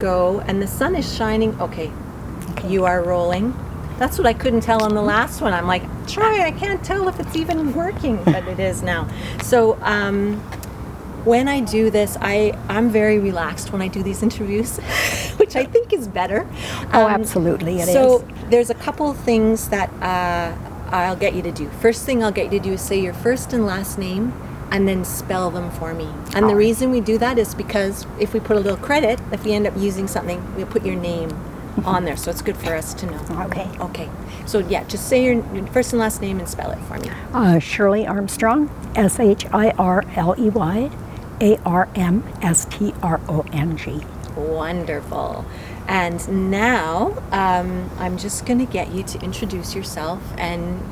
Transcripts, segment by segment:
Go, and the sun is shining. Okay, you are rolling. That's what I couldn't tell on the last one. I'm like, Troy, I can't tell if it's even working, but it is now. So when I do this, I'm very relaxed when I do these interviews, which I think is better. Absolutely, it is. So there's a couple things that I'll get you to do. First thing I'll get you to do is say your first and last name and then spell them for me. And the reason we do that is because if we put a little credit, if we end up using something, we'll put your name on there. So it's good for us to know. Okay. So yeah, just say your first and last name and spell it for me. Shirley Armstrong, SHIRLEY ARMSTRONG. Wonderful. And now I'm just going to get you to introduce yourself and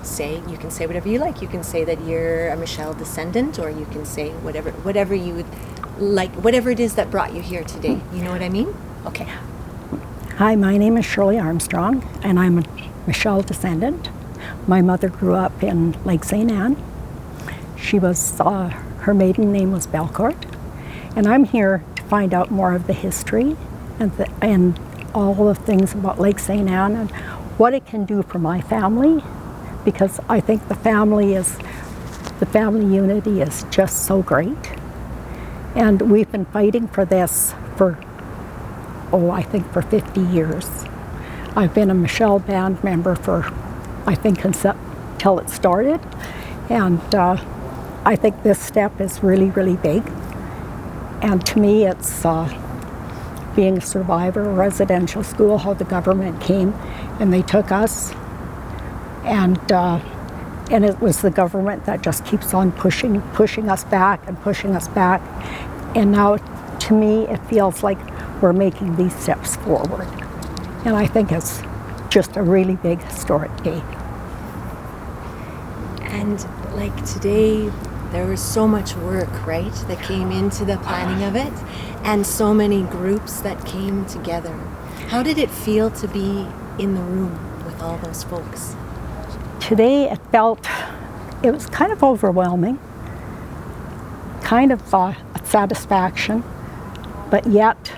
say, you can say whatever you like. You can say that you're a Michelle descendant, or you can say whatever you would like, whatever it is that brought you here today. You know what I mean? Okay. Hi, my name is Shirley Armstrong, and I'm a Michelle descendant. My mother grew up in Lake St. Anne. She was, her maiden name was Belcourt, and I'm here to find out more of the history and all the things about Lake St. Anne and what it can do for my family, because I think the family unity is just so great. And we've been fighting for this for 50 years. I've been a Michelle band member until it started. And I think this step is really, really big. And to me, it's being a survivor of residential school, how the government came and they took us. And it was the government that just keeps on pushing us back and pushing us back. And now, to me, it feels like we're making these steps forward. And I think it's just a really big historic day. And like today, there was so much work, right, that came into the planning of it, and so many groups that came together. How did it feel to be in the room with all those folks? Today it was kind of overwhelming, kind of a satisfaction, but yet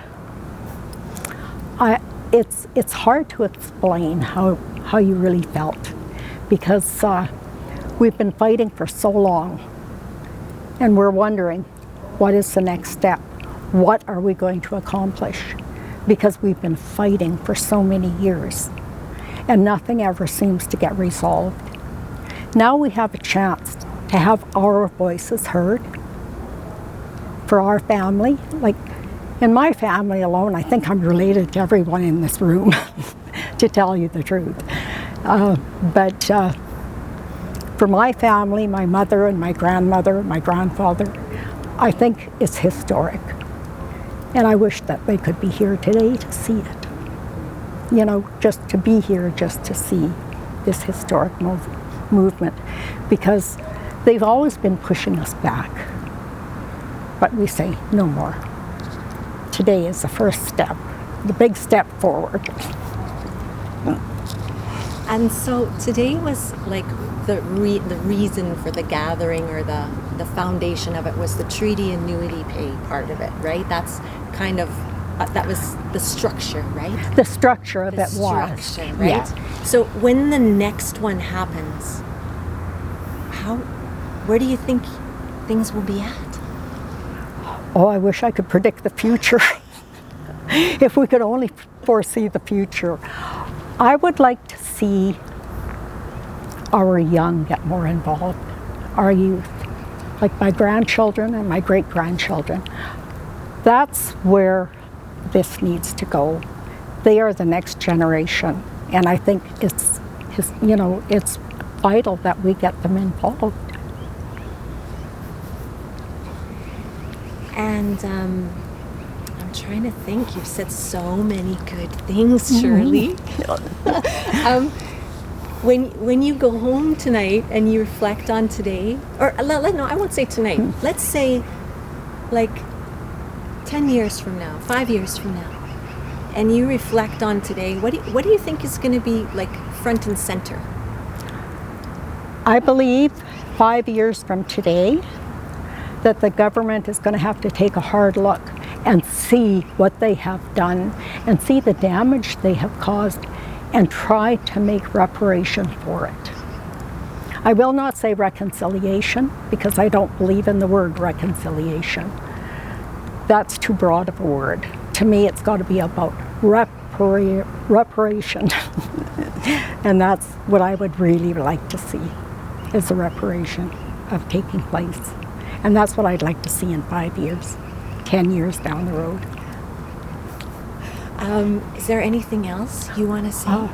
it's hard to explain how you really felt, because we've been fighting for so long. And we're wondering, what is the next step? What are we going to accomplish? Because we've been fighting for so many years, and nothing ever seems to get resolved. Now we have a chance to have our voices heard for our family. Like in my family alone, I think I'm related to everyone in this room, to tell you the truth. But for my family, my mother and my grandmother, my grandfather, I think it's historic. And I wish that they could be here today to see it. You know, just to be here, just to see this historic movement, because they've always been pushing us back. But we say no more. Today is the first step, the big step forward. And so today was like the reason for the gathering, or the foundation of it, was the treaty annuity pay part of it, right? That's kind of, that was the structure, right? The structure of it was. Right? Yeah. So when the next one happens, where do you think things will be at? Oh, I wish I could predict the future. If we could only foresee the future. I would like to see our young get more involved, our youth, like my grandchildren and my great-grandchildren. That's where this needs to go. They are the next generation, and I think it's vital that we get them involved. And I'm trying to think. You've said so many good things, Shirley. When you go home tonight and you reflect on today, or no, I won't say tonight. Let's say like 10 years from now, 5 years from now, and you reflect on today, what do you think is going to be like front and center? I believe 5 years from today that the government is going to have to take a hard look and see what they have done and see the damage they have caused and try to make reparation for it. I will not say reconciliation because I don't believe in the word reconciliation. That's too broad of a word. To me, it's got to be about reparation. And that's what I would really like to see, is the reparation of taking place. And that's what I'd like to see in 5 years, 10 years down the road. Is there anything else you want to say?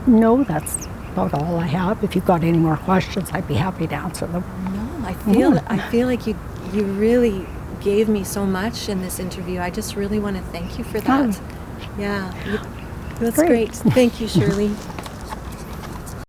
No, that's about all I have. If you've got any more questions, I'd be happy to answer them. No, I feel like you really gave me so much in this interview. I just really want to thank you for that. Yeah, that's great. Thank you, Shirley.